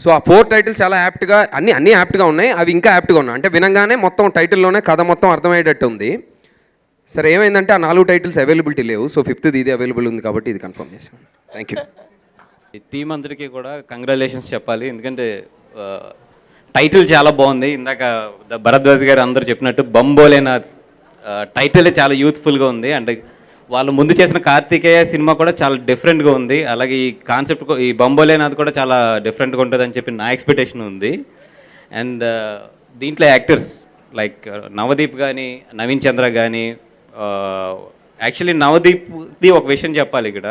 So ఆ 4 titles చాలా యాప్ట్గా అన్నీ యాప్ట్గా ఉన్నాయి, అవి ఇంకా యాప్ట్గా ఉన్నాయి. అంటే వినంగానే మొత్తం టైటిల్లోనే కథ మొత్తం అర్థమయ్యేటట్టు ఉంది. సరే ఏమైందంటే ఆ 4 టైటిల్స్ అవైలబిలిటీ లేవు, సో 5th ఇది అవైలబుల్ ఉంది కాబట్టి ఇది కన్ఫర్మ్ చేసాం. Thank you. ఈ టీం అందరికీ కూడా కంగ్రాచులేషన్స్ చెప్పాలి, ఎందుకంటే టైటిల్ చాలా బాగుంది. ఇందాక భరద్వాజ్ గారు అందరూ చెప్పినట్టు బంబోలేనాథ్ టైటిల్ చాలా యూత్ఫుల్గా ఉంది. అంటే వాళ్ళు ముందు చేసిన కార్తికేయ సినిమా కూడా చాలా డిఫరెంట్గా ఉంది. అలాగే ఈ కాన్సెప్ట్ ఈ బంబోలేనాథ్ కూడా చాలా డిఫరెంట్గా ఉంటుంది అని చెప్పి నా ఎక్స్పెక్టేషన్ ఉంది. అండ్ దీంట్లో యాక్టర్స్ లైక్ నవదీప్ కానీ నవీన్ చంద్ర కానీ, యాక్చువల్లీ నవదీప్ది ఒక విషయం చెప్పాలి ఇక్కడ.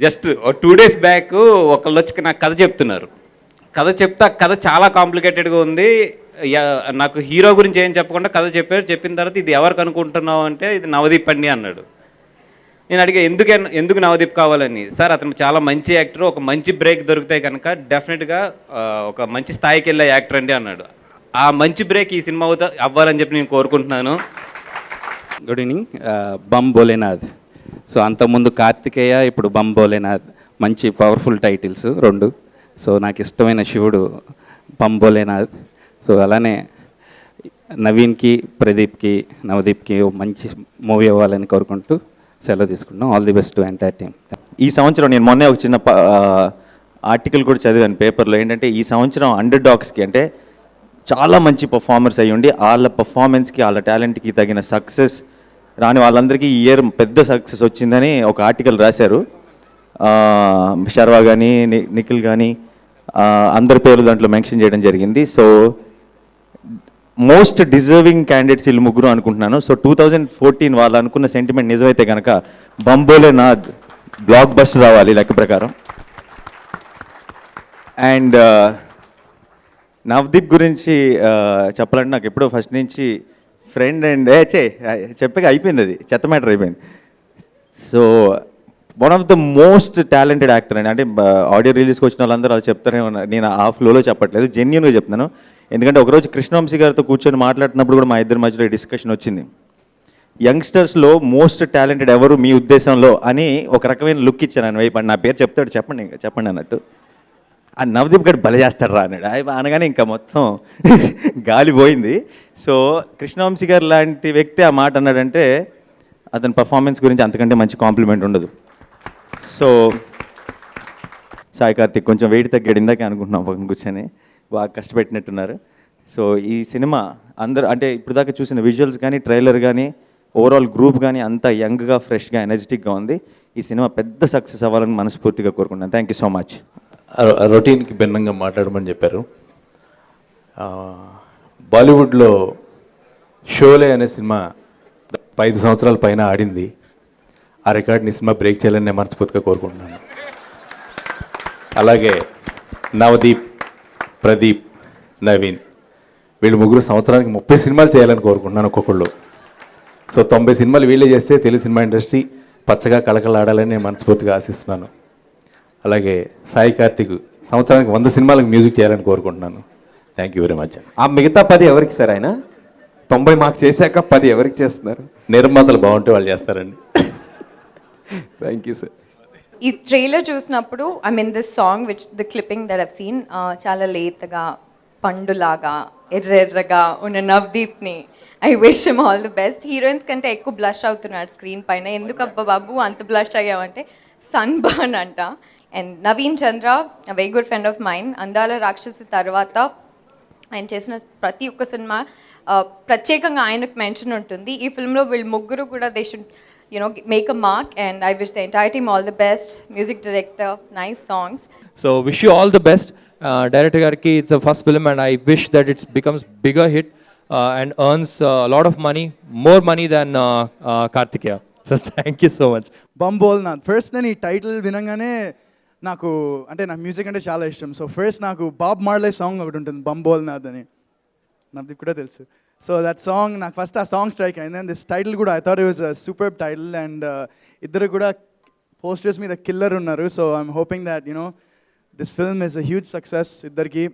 జస్ట్ 2 days బ్యాక్ ఒకళ్ళు వచ్చి నాకు కథ చెప్తున్నారు. కథ చెప్తా కథ చాలా కాంప్లికేటెడ్గా ఉంది. నాకు హీరో గురించి ఏం చెప్పకుండా కథ చెప్పారు. చెప్పిన తర్వాత ఇది ఎవరికి అనుకుంటున్నావు అంటే ఇది నవదీప్ అండి అన్నాడు. నేను అడిగా ఎందుకు నవదీప్ కావాలని. సార్ అతను చాలా మంచి యాక్టర్, ఒక మంచి బ్రేక్ దొరికితే కనుక డెఫినెట్గా ఒక మంచి స్థాయికి వెళ్ళే యాక్టర్ అండి అన్నాడు. ఆ మంచి బ్రేక్ ఈ సినిమా అవ్వాలని చెప్పి నేను కోరుకుంటున్నాను. Good evening. Bam Bholenath. So అంతకుముందు కార్తికేయ, ఇప్పుడు బమ్ భోలేనాథ్. మంచి పవర్ఫుల్ టైటిల్స్ 2. సో నాకు ఇష్టమైన శివుడు బమ్ భోలేనాథ్. సో అలానే నవీన్కి, ప్రదీప్కి, నవదీప్కి మంచి మూవీ అవ్వాలని కోరుకుంటూ సెలవు తీసుకుంటున్నాం. All the best to entire team. ఈ సంవత్సరం నేను మొన్నే ఒక చిన్న ఆర్టికల్ కూడా చదివాను పేపర్లో. ఏంటంటే ఈ సంవత్సరం అండర్ డాగ్స్కి అంటే చాలా మంచి పర్ఫార్మర్స్ అయ్యి ఉండి వాళ్ళ పర్ఫార్మెన్స్కి వాళ్ళ టాలెంట్కి తగిన సక్సెస్ రాని వాళ్ళందరికీ ఈ ఇయర్ పెద్ద సక్సెస్ వచ్చిందని ఒక ఆర్టికల్ రాశారు. శర్వా కానీ నిఖిల్ కానీ అందరి పేర్లు దాంట్లో మెన్షన్ చేయడం జరిగింది. సో మోస్ట్ డిజర్వింగ్ క్యాండిడేట్స్ వీళ్ళు ముగ్గురు అనుకుంటున్నాను. సో 2014 వాళ్ళు అనుకున్న సెంటిమెంట్ నిజమైతే కనుక బంబోలేనాథ్ బ్లాక్ బస్టర్ రావాలి లెక్క ప్రకారం. అండ్ నవదీప్ గురించి చెప్పాలంటే నాకు ఎప్పుడో ఫస్ట్ నుంచి ఫ్రెండ్ అండ్ చెప్పక అయిపోయింది, అది చెత్త మ్యాటర్ అయిపోయింది. So one of the most talented actor అండి. అంటే ఆడియో రిలీజ్కి వచ్చిన వాళ్ళందరూ వాళ్ళు చెప్తారేమో, నేను ఆ ఫ్లోలో చెప్పట్లేదు, జెన్యున్గా చెప్తున్నాను. ఎందుకంటే ఒకరోజు కృష్ణవంశీ గారితో కూర్చొని మాట్లాడుతున్నప్పుడు కూడా మా ఇద్దరి మధ్యలో డిస్కషన్ వచ్చింది. యంగ్స్టర్స్లో మోస్ట్ టాలెంటెడ్ ఎవరు మీ ఉద్దేశంలో అని ఒక రకమైన లుక్ ఇచ్చాను ఆయన వైపు. నా పేరు చెప్తాడు, చెప్పండి అన్నట్టు. ఆ నవదీప్ గడ్ బలి చేస్తాడు రా అన్నాడు. అనగానే ఇంకా మొత్తం గాలి పోయింది. సో కృష్ణవంశీ గారు లాంటి వ్యక్తి ఆ మాట అన్నాడంటే అతని పర్ఫార్మెన్స్ గురించి అంతకంటే మంచి కాంప్లిమెంట్ ఉండదు. సో సాయి కార్తిక్ కొంచెం వెయిట్ తగ్గాడు ఇందాకే అనుకుంటున్నాం పక్కన కూర్చొని, బాగా కష్టపెట్టినట్టున్నారు. సో ఈ సినిమా అందరూ అంటే ఇప్పుడు దాకా చూసిన విజువల్స్ కానీ ట్రైలర్ కానీ ఓవరాల్ గ్రూప్ కానీ అంతా యంగ్గా ఫ్రెష్గా ఎనర్జెటిక్గా ఉంది. ఈ సినిమా పెద్ద సక్సెస్ అవ్వాలని మనస్ఫూర్తిగా కోరుకుంటున్నాను. Thank you so much. రొటీన్కి భిన్నంగా మాట్లాడమని చెప్పారు. బాలీవుడ్లో షోలే అనే సినిమా 5 సంవత్సరాల పైన ఆడింది. ఆ రికార్డ్ని సినిమా బ్రేక్ చేయాలని నేను మనస్ఫూర్తిగా కోరుకుంటున్నాను. అలాగే నవదీప్, ప్రదీప్, నవీన్ వీళ్ళు ముగ్గురు సంవత్సరానికి 30 సినిమాలు చేయాలని కోరుకుంటున్నాను ఒక్కొక్కళ్ళు. సో 90 సినిమాలు వీళ్ళే చేస్తే తెలుగు సినిమా ఇండస్ట్రీ పచ్చగా కళకళలాడాలని నేను మనస్ఫూర్తిగా ఆశిస్తున్నాను. అలాగే సాయి కార్తిక్ సంవత్సరానికి 100 సినిమాలకు మ్యూజిక్ చేయాలని కోరుకుంటున్నాను. Thank you very much. ఆ మిగతా 10 ఎవరికి సార్? ఆయన 90 మాకు చేశాక 10 ఎవరికి చేస్తున్నారు? నిర్మాతలు బాగుంటే వాళ్ళు చేస్తారండి. Thank you sir. ఈ ట్రైలర్ చూసినప్పుడు I mean this song which the clipping that I've seen చాలా లేతగా పండులాగా ఎర్రగా ఉన్న నవదీప్ని I wish him all the best. Heroines కంటే ఎక్కువ బ్లష్ అవుతున్నాడు స్క్రీన్ పైన. ఎందుకు అబ్బా బాబు అంత బ్లష్ అయ్యావంటే సన్ బర్న్ అంట. And Naveen Chandra very good friend of mind. అందాల రాక్షసి తర్వాత ఆయన చేసిన ప్రతి ఒక్క సినిమా ప్రత్యేకంగా ఆయనకు మెన్షన్ ఉంటుంది. ఈ ఫిల్మ్లో వీళ్ళు ముగ్గురు కూడా they should make a mark, and I wish the entire team all the best. Music director, nice songs. So wish you all the best. Director Garki, it's the first film and I wish that it becomes bigger hit and earns a lot of money, more money than Kartikeya. So thank you so much. Bam Bholenath. First నేను ఈ title వినగానే నాకు music అంటే చాలా ఇష్టం. So first నాకు Bob Marley song ఒకటి ఉంటుంది బమ్ భోలేనాథ్ అని, నాకు కూడా తెలుసు. సో దట్ సాంగ్ నాకు ఫస్ట్ ఆ సాంగ్ స్ట్రైక్ అయింది. అండ్ దిస్ టైటిల్ కూడా I thought it was a super title. And ఇద్దరు కూడా పోస్టర్స్ మీద కిల్లర్ ఉన్నారు. So I'm hoping that this film is a huge success. ఇద్దరికి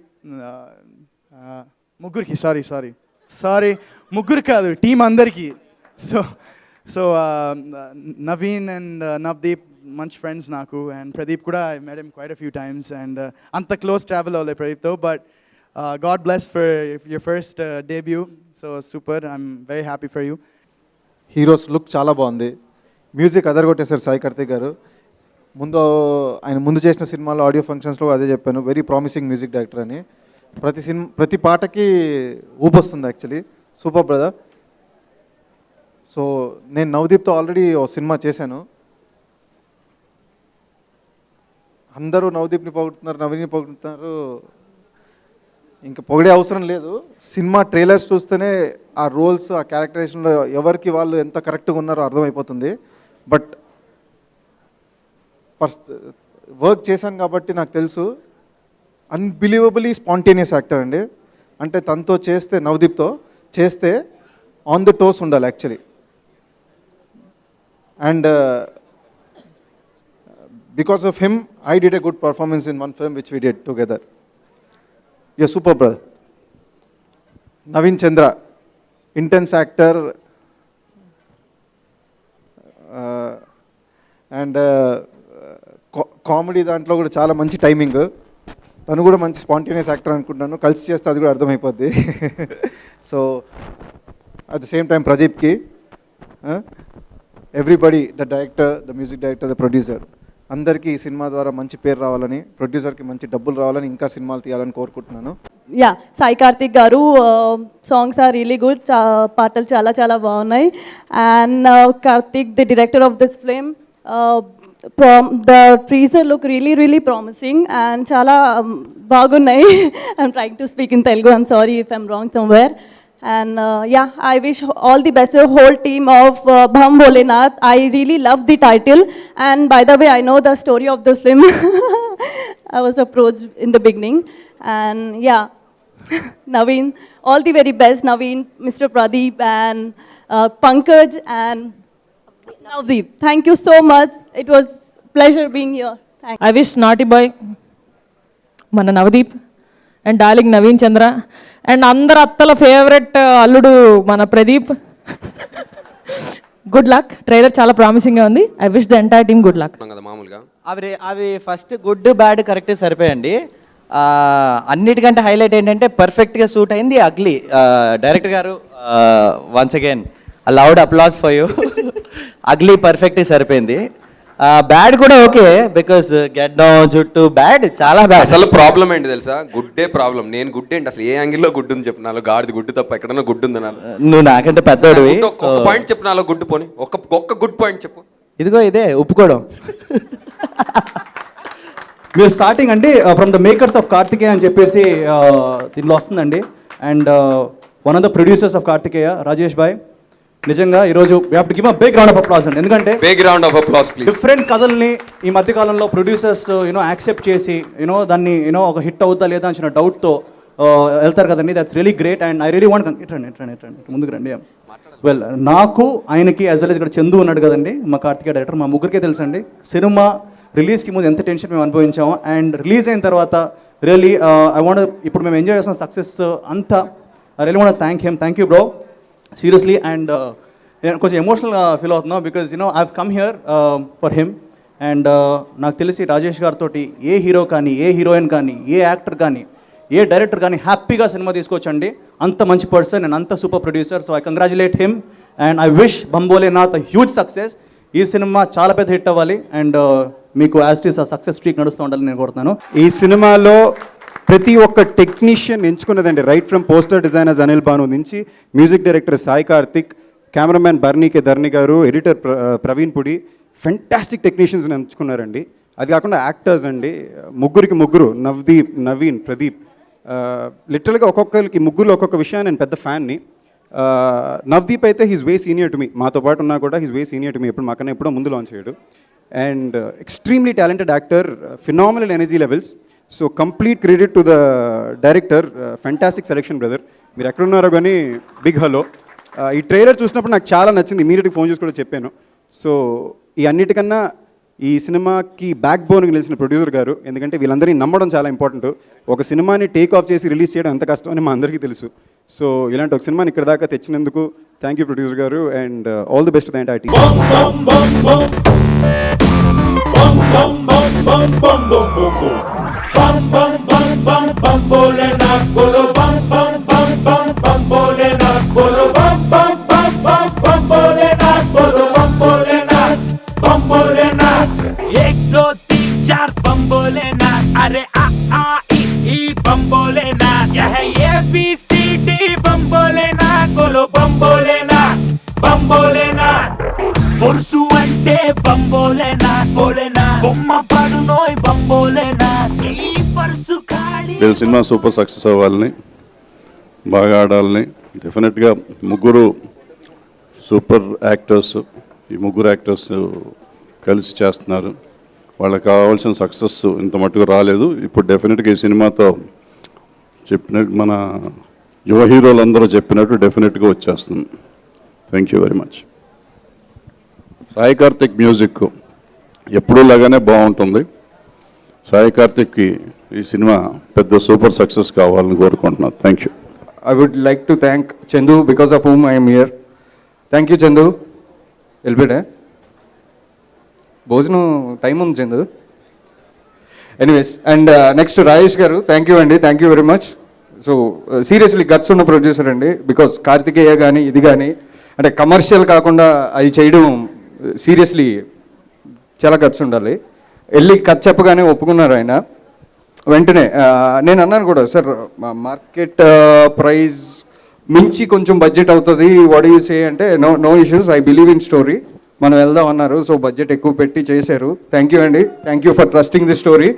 ముగ్గురికి సారీ ముగ్గురు కాదు టీం అందరికీ. సో నవీన్ అండ్ నవదీప్ మంచి ఫ్రెండ్స్ నాకు, అండ్ ప్రదీప్ కూడా I met him quite a few times, and అంత క్లోజ్ ట్రావెల్ అవ్వలేదు ప్రదీప్తో, but God bless for your first debut, so super, I'm very happy for you. Heroes look చాలా బాగుంది, music అదరగొట్టేశారు Sai Karthik గారు. ఆయన ముందు చేసిన సినిమాలో ఆడియో ఫంక్షన్స్లో అదే చెప్పాను, వెరీ ప్రామిసింగ్ మ్యూజిక్ డైరెక్టర్ అని. ప్రతి పాటకి ఊపొస్తుంది యాక్చువల్లీ, సూపర్ బ్రదర్. సో నేను నవదీప్తో ఆల్రెడీ ఓ సినిమా చేశాను, అందరూ నవదీప్ని పొగుడుతున్నారు, నవీన్ని పొగుడుతున్నారు, ఇంకా పొగిడే అవసరం లేదు. సినిమా ట్రైలర్స్ చూస్తేనే ఆ రోల్స్, ఆ క్యారెక్టరైజేషన్లో ఎవరికి వాళ్ళు ఎంత కరెక్ట్గా ఉన్నారో అర్థమైపోతుంది. బట్ ఫస్ట్ వర్క్ చేశాను కాబట్టి నాకు తెలుసు, అన్బిలీవబుల్లీ స్పాంటేనియస్ యాక్టర్ అండి. అంటే తనతో చేస్తే, నవదీప్తో చేస్తే ఆన్ ది టోస్ ఉండాలి actually. And because of him, I did a good performance in one film which we did together. You're super brother. Naveen Chandra, intense actor, and comedy దాంట్లో కూడా చాలా మంచి టైమింగ్. తను కూడా మంచి స్పాంటేనియస్ యాక్టర్ అనుకుంటున్నాను, కలిసి చేస్తే అది కూడా అర్థమైపోద్ది. So at the same time ప్రదీప్కి, everybody, the director, the music director, the producer, అందరికీ ఈ సినిమా ద్వారా మంచి పేరు రావాలని, ప్రొడ్యూసర్కి మంచి డబ్బులు రావాలని, ఇంకా సినిమాలు తీయాలని కోరుకుంటున్నాను. యా, సాయి కార్తిక్ గారు సాంగ్స్ ఆర్ రియలీ గుడ్, పాటలు చాలా చాలా బాగున్నాయి. And Karthik, the director of this film, the teaser look really promising and చాలా బాగున్నాయి. I'm trying to speak in Telugu, I'm sorry if I'm wrong somewhere. And yeah, I wish all the best to the whole team of Bam Bholenath. I really love the title, and by the way, I know the story of this film. I was approached in the beginning, and yeah, Naveen, all the very best, Naveen, Mr. Pradeep, and Pankaj, and Navdeep. Thank you so much. It was pleasure being here. Thank you. I wish Naughty Boy, Mana Navdeep, and darling Naveen Chandra, and అందరు అత్తల favourite అల్లుడు మన Pradeep, good luck. Trailer చాలా ప్రామిసింగ్గా ఉంది. I wish the entire team good luck. మామూలుగా అవి first good bad correct సరిపోయండి. అన్నిటికంటే highlight ఏంటంటే పర్ఫెక్ట్గా సూట్ అయింది అగ్లీ. డైరెక్టర్ గారు, once again loud applause for you. Ugly పర్ఫెక్ట్గా సరిపోయింది. బ్యాడ్ కూడా ఓకే, బికాస్ గెట్ డౌన్ జుట్టు బ్యాడ్, చాలా బ్యాడ్. అసలు ప్రాబ్లం ఏంటి తెలుసా? గుడ్డే ప్రాబ్లం. నేను గుడ్ ఏంటి అసలు? ఏ యాంగిల్లో గుడ్డు ఉంది చెప్పు? నాలో గాడిది గుడ్డు తప్ప ఎక్కడన్నా గుడ్డు ఉంది నాలో? నువ్వు నాకంటే పెద్దోడివి. ఒక పాయింట్ చెప్పు నాలో గుడ్డు పోని, ఒక్క గుడ్ పాయింట్ చెప్పు. ఇదిగో ఇదే ఒప్పుకోవడం. మీరు స్టార్టింగ్ అండి from the makers of Karthikeya అని చెప్పేసి దీనిలో వస్తుందండి. And one of the producers of Karthikeya, Rajesh భాయ్, నిజంగా ఈరోజు we have to give a big round of applause అండి. ఎందుకంటే big round of applause please. Different కథల్ని ఈ మధ్యకాలంలో ప్రొడ్యూసర్స్ యాక్సెప్ట్ చేసి దాన్ని ఒక హిట్ అవుతా లేదా అని డౌట్తో వెళ్తారు కదండి. That's really great, and I really want ఇట్రండి ముందుకు రండి. వెల్, నాకు ఆయనకి యాజ్ వెల్ ఇక్కడ చందు ఉన్నాడు కదండి, మా కార్తికేయ డైరెక్టర్, మా ముగ్గురికే తెలుసండి సినిమా రిలీజ్కి ముందు ఎంత టెన్షన్ మేము అనుభవించాము. అండ్ రిలీజ్ అయిన తర్వాత రియలీ ఐ వాంట్, ఇప్పుడు మేము ఎంజాయ్ చేస్తున్న సక్సెస్ అంతా, I really want thank him. Thank you bro, seriously. And నేను కొంచెం ఎమోషనల్గా ఫీల్ అవుతున్నాను, because I have come here for him. And నాకు తెలిసి రాజేష్ గారితో ఏ హీరో కానీ, ఏ హీరోయిన్ కానీ, ఏ యాక్టర్ కానీ, ఏ డైరెక్టర్ కానీ హ్యాపీగా సినిమా తీసుకొచ్చండి. అంత మంచి పర్సన్ అండ్ అంత super producer. So I congratulate him and I wish Bham Bholenath huge success. ఈ సినిమా చాలా పెద్ద హిట్ అవ్వాలి అండ్ మీకు as it is a success streak నడుస్తూ ఉండాలని నేను కోరుతున్నాను. ఈ సినిమాలో ప్రతి ఒక్క టెక్నీషియన్ ఎంచుకున్నదండి, right from poster designers Anil Bhanu నుంచి, music director Sai Karthik, cameraman బర్నీకే ధర్ని గారు, ఎడిటర్ ప్రవీణ్ పుడి, ఫెంటాస్టిక్ టెక్నీషియన్స్ని ఎంచుకున్నారండి. అది కాకుండా యాక్టర్స్ అండి, ముగ్గురు, నవదీప్, నవీన్, ప్రదీప్, లిటరల్గా ఒక్కొక్కరికి ముగ్గురు ఒక్కొక్క విషయాన్ని నేను పెద్ద ఫ్యాన్ని. నవదీప్ అయితే he's way senior to me, మాతో పాటు ఉన్నా కూడా he's way senior to me, ఎప్పుడు మాకన్నా ఎప్పుడో ముందు లాంచ్ చేయడు. And extremely talented actor, phenomenal energy levels. So complete credit to the director, fantastic selection brother. మీరు ఎక్కడున్నారో కానీ బిగ్ హలో. ఈ ట్రైలర్ చూసినప్పుడు నాకు చాలా నచ్చింది, ఇమీడియట్గా ఫోన్ చేసి కూడా చెప్పాను. సో ఈ అన్నిటికన్నా ఈ సినిమాకి బ్యాక్ బోన్కి నిలిచిన ప్రొడ్యూసర్ గారు, ఎందుకంటే వీళ్ళందరినీ నమ్మడం చాలా ఇంపార్టెంట్. ఒక సినిమాని టేక్ ఆఫ్ చేసి రిలీజ్ చేయడం ఎంత కష్టం అని మా అందరికీ తెలుసు. సో ఇలాంటి ఒక సినిమాని ఇక్కడ దాకా తెచ్చినందుకు థ్యాంక్ యూ ప్రొడ్యూసర్ గారు, and all the best to the entire team. Bum bum bum bum bum bum bum bum. Bum bum bum bum bum Bholenath bolo bum bum bum bum bum Bholenath bolo bum bum bum bum bum Bholenath bolo bum Bholenath. एक दो तीन चार बम भोलेनाथ, अरे आ ई बम भोलेनाथ, यह है ABCD बम भोलेनाथ, बोलो बम भोलेनाथ, बम भोलेनाथ. पुरुषु अंटे बम भोलेनाथ, भोलेनाथ, बొమ్మ పడునోయ్ बम भोलेनाथ, ఈ purse ఖాళీ. వీళ్ళ సినిమా సూపర్ సక్సెస్ అవ్వాలని, బాగా ఆడాలని. డెఫినెట్గా ముగ్గురు సూపర్ యాక్టర్స్, ఈ ముగ్గురు యాక్టర్స్ కలిసి చేస్తున్నారు. వాళ్ళకి కావాల్సిన సక్సెస్ ఇంత మట్టుకు రాలేదు. ఇప్పుడు డెఫినెట్గా ఈ సినిమాతో చెప్పినట్టు మన యువ హీరోలందరూ చెప్పినట్టు డెఫినెట్గా వచ్చేస్తుంది. Thank you very much. Sai Karthik music ఎప్పుడూ లాగానే బాగుంటుంది. సాయి కార్తిక్కి ఈ సినిమా పెద్ద సూపర్ సక్సెస్ కావాలని కోరుకుంటున్నాను. Thank you. I would like to thank Chandu, because of whom I am here. Thank you, Chandu. Elbide. భోజనం టైం ఉంది Chandu. Anyways, and next Rajesh గారు, థ్యాంక్ యూ అండి, thank you very much. So seriously guts ఉన్న producer అండి, because Karthikeya కానీ ఇది కానీ అంటే కమర్షియల్ కాకుండా అది చేయడం సీరియస్లీ చాలా గట్స్ ఉండాలి. వెళ్ళి కథ చెప్పగానే ఒప్పుకున్నారు ఆయన వెంటనే. నేను అన్నాను కూడా, సార్ మార్కెట్ ప్రైస్ మించి కొంచెం బడ్జెట్ అవుతుంది, వాట్ యూ సే అంటే, no issues, I believe in story, మనం వెళ్దాం అన్నారు. సో బడ్జెట్ ఎక్కువ పెట్టి చేశారు. థ్యాంక్ యూ అండి, thank you for trusting the story.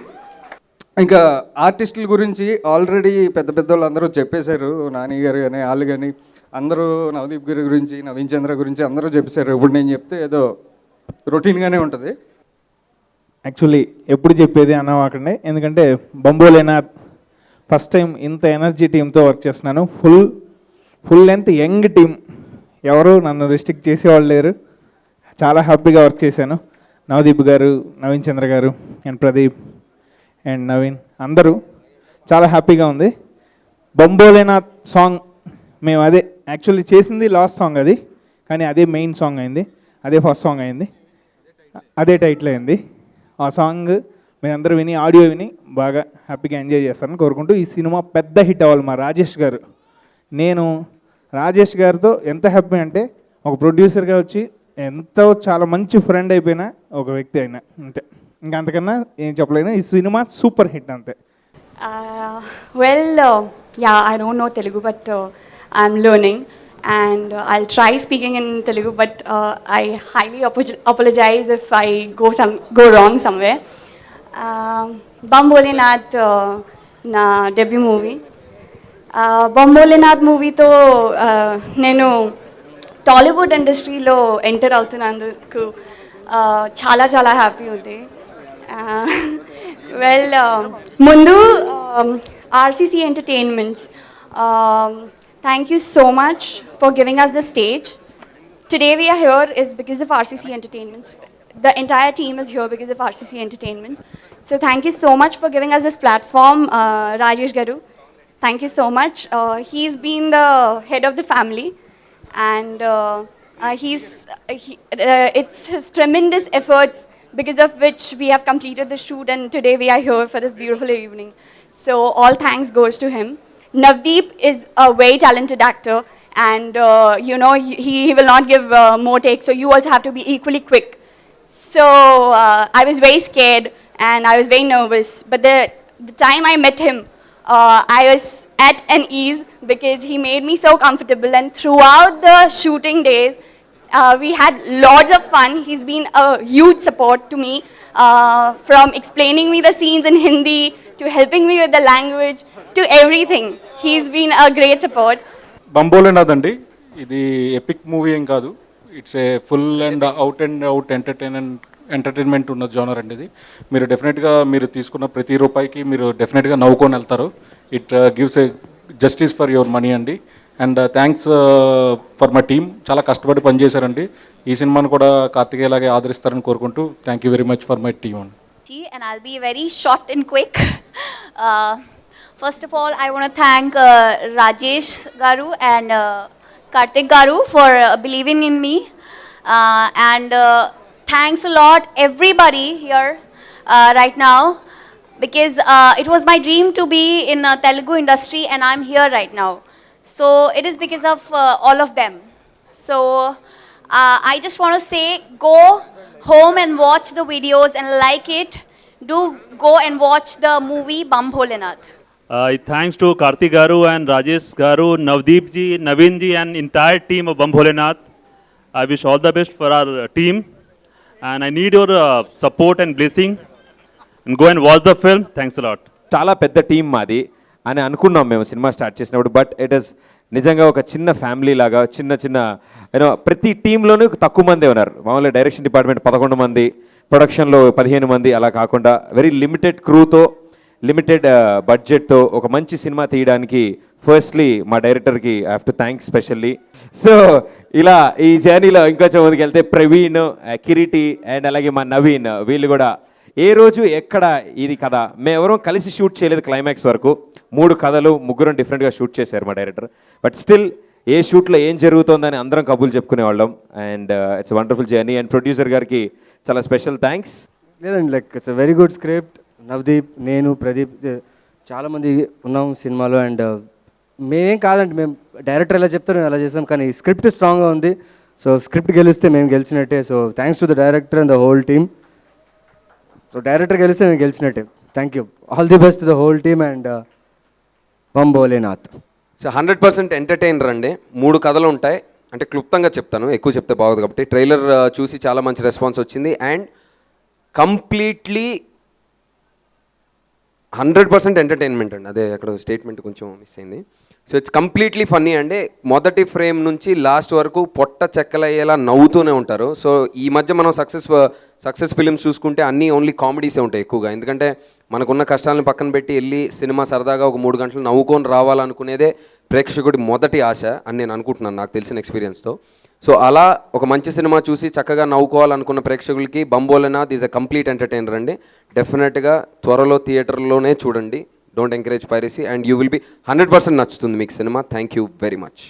ఇంకా ఆర్టిస్టుల గురించి ఆల్రెడీ పెద్ద పెద్ద వాళ్ళు అందరూ చెప్పేశారు, నాని గారు కానీ వాళ్ళు కానీ అందరూ, నవదీప్ గారి గురించి, నవీన్ చంద్ర గురించి అందరూ చెప్పేశారు. ఇప్పుడు నేను చెప్తే ఏదో రొటీన్గానే ఉంటుంది. యాక్చువల్లీ ఎప్పుడు చెప్పేది అన్నవాకండి, ఎందుకంటే బమ్ భోలేనాథ్ ఫస్ట్ టైం ఇంత ఎనర్జీ టీంతో వర్క్ చేస్తున్నాను. ఫుల్ లెంత్ యంగ్ టీం, ఎవరు నన్ను రిస్ట్రిక్ట్ చేసేవాళ్ళు లేరు. చాలా హ్యాపీగా వర్క్ చేశాను. నవదీప్ గారు, నవీన్ చంద్ర గారు, అండ్ ప్రదీప్ అండ్ నవీన్ అందరూ చాలా హ్యాపీగా ఉంది. బమ్ భోలేనాథ్ సాంగ్ మేము అదే యాక్చువల్లీ చేసింది లాస్ట్ సాంగ్ అది, కానీ అదే మెయిన్ సాంగ్ అయింది, అదే ఫస్ట్ సాంగ్ అయింది, అదే టైటిల్ అయింది. ఆ సాంగ్ మీరందరూ విని, ఆడియో విని బాగా హ్యాపీగా ఎంజాయ్ చేస్తారని కోరుకుంటూ, ఈ సినిమా పెద్ద హిట్ అవ్వాలి. మా రాజేష్ గారు, నేను రాజేష్ గారితో ఎంత హ్యాపీ అంటే, ఒక ప్రొడ్యూసర్గా వచ్చి ఎంతో చాలా మంచి ఫ్రెండ్ అయిపోయిన ఒక వ్యక్తి అయినా, అంతే. ఇంకా అంతకన్నా ఏం చెప్పలేను. ఈ సినిమా సూపర్ హిట్ అంతే. Well, yeah, I don't know Telugu, but I'm learning, and I'll try speaking in Telugu, but I highly apologize if I go wrong somewhere. Bum Bholenath na debut movie. Bum Bholenath movie to nenu Tollywood ఇండస్ట్రీలో enter అవుతున్నందుకు చాలా చాలా happy ఉంది. Well, ముందు RCC entertainments, thank you so much for giving us the stage. Today we are here is because of RCC Entertainments. The entire team is here because of RCC Entertainments. So thank you so much for giving us this platform, Rajesh Garu. Thank you so much. He's been the head of the family, and it's his tremendous efforts because of which we have completed the shoot, and today we are here for this beautiful evening. So all thanks goes to him. Navdeep is a very talented actor, and you know, he will not give more takes, so you also have to be equally quick. So I was very scared and I was very nervous, but the time I met him, I was at an ease because he made me so comfortable, and throughout the shooting days we had lots of fun. He's been a huge support to me, from explaining me the scenes in Hindi to helping me with the language to everything. He's been a great support. Bam Bholenath అండి, ఇది epic movie ఏం కాదు, it's a full and out entertainment ఉన్న genre అండి ఇది. మీరు డెఫినెట్గా మీరు తీసుకున్న ప్రతి రూపాయికి మీరు డెఫినెట్గా నవ్వుకొని వెళ్తారు. It gives a justice for your money అండి. And thanks for my team, చాలా కష్టపడి పనిచేశారండి. ఈ సినిమాను కూడా కార్తికేయలాగే ఆదరిస్తారని కోరుకుంటూ thank you very much for my team అండి. And I'll be very short and quick. First of all, I want to thank Rajesh Garu and Kartik Garu for believing in me. And thanks a lot everybody here right now, because it was my dream to be in Telugu industry and I'm here right now. So it is because of all of them. So I just want to say, go home and watch the videos and like it. Do go and watch the movie Bam Bholenath. Thanks to Karthik Garu and Rajesh Garu, Navdeep ji, Naveen ji and entire team of Bam Bholenath. I wish all the best for our team and I need your support and blessing. And go and watch the film. Thanks a lot. చాలా పెద్ద team మాది అని అనుకున్నాం మేము cinema start చేసినప్పుడు. But it is నిజంగా ఒక చిన్న ఫ్యామిలీ లాగా చిన్న యూనో ప్రతి టీంలోనూ తక్కువ మంది ఉన్నారు. మామూలుగా డైరెక్షన్ డిపార్ట్మెంట్ 11 మంది, ప్రొడక్షన్లో 15 మంది, అలా కాకుండా వెరీ లిమిటెడ్ క్రూతో లిమిటెడ్ బడ్జెట్తో ఒక మంచి సినిమా తీయడానికి ఫస్ట్లీ మా డైరెక్టర్కి I have to thank specially. So ఇలా ఈ జర్నీలో ఇంకొంచెం ముందుకు వెళ్తే ప్రవీణ్, కిరీటి అండ్ అలాగే మా నవీన్, వీళ్ళు కూడా ఏ రోజు ఎక్కడ ఇది కథ మేమెవరూ కలిసి షూట్ చేయలేదు. క్లైమాక్స్ వరకు 3 కథలు ముగ్గురం డిఫరెంట్గా షూట్ చేశారు మా డైరెక్టర్. బట్ స్టిల్ ఏ షూట్లో ఏం జరుగుతుందని అందరం కబుర్లు చెప్పుకునేవాళ్ళం. And it's wonderful journey. And producer గారికి చాలా స్పెషల్ థ్యాంక్స్. లేదండి, like it's very good script. Navdeep, నేను, ప్రదీప్ చాలామంది ఉన్నాం సినిమాలో. అండ్ మేమేం కాదండి, మేము డైరెక్టర్ ఎలా చెప్తారో అలా చేసాం, కానీ స్క్రిప్ట్ స్ట్రాంగ్గా ఉంది. సో స్క్రిప్ట్ గెలిస్తే మేము గెలిచినట్టే. So thanks to the director and the whole team. So director గెలిస్తే మేము గెలిచినట్టే. Thank you. All the best to the whole team and Bham Bholenath. So 100% entertainer అండి. 3 కథలు ఉంటాయి. అంటే క్లుప్తంగా చెప్తాను, ఎక్కువ చెప్తే బాగోదు కాబట్టి. ట్రైలర్ చూసి చాలా మంచి రెస్పాన్స్ వచ్చింది. అండ్ కంప్లీట్లీ 100% ఎంటర్టైన్మెంట్ అండి. అదే అక్కడ స్టేట్మెంట్ కొంచెం మిస్ అయింది. సో ఇట్స్ కంప్లీట్లీ ఫన్నీ అండి. మొదటి ఫ్రేమ్ నుంచి లాస్ట్ వరకు పొట్ట చెక్కలయ్యేలా నవ్వుతూనే ఉంటారు. సో ఈ మధ్య మనం సక్సెస్ ఫిలిమ్స్ చూసుకుంటే అన్నీ ఓన్లీ కామెడీసే ఉంటాయి ఎక్కువగా. ఎందుకంటే మనకున్న కష్టాలను పక్కన పెట్టి వెళ్ళి సినిమా సరదాగా ఒక 3 గంటలు నవ్వుకొని రావాలనుకునేదే ప్రేక్షకుడి మొదటి ఆశ అని నేను అనుకుంటున్నాను, నాకు తెలిసిన ఎక్స్పీరియన్స్తో. సో అలా ఒక మంచి సినిమా చూసి చక్కగా నవ్వుకోవాలనుకున్న ప్రేక్షకులకి బం Bholenath is a complete entertainer అండి. డెఫినెట్గా త్వరలో థియేటర్లోనే చూడండి. Don't encourage piracy and you will be 100% నచ్చుతుంది మీకు cinema. Thank you very much.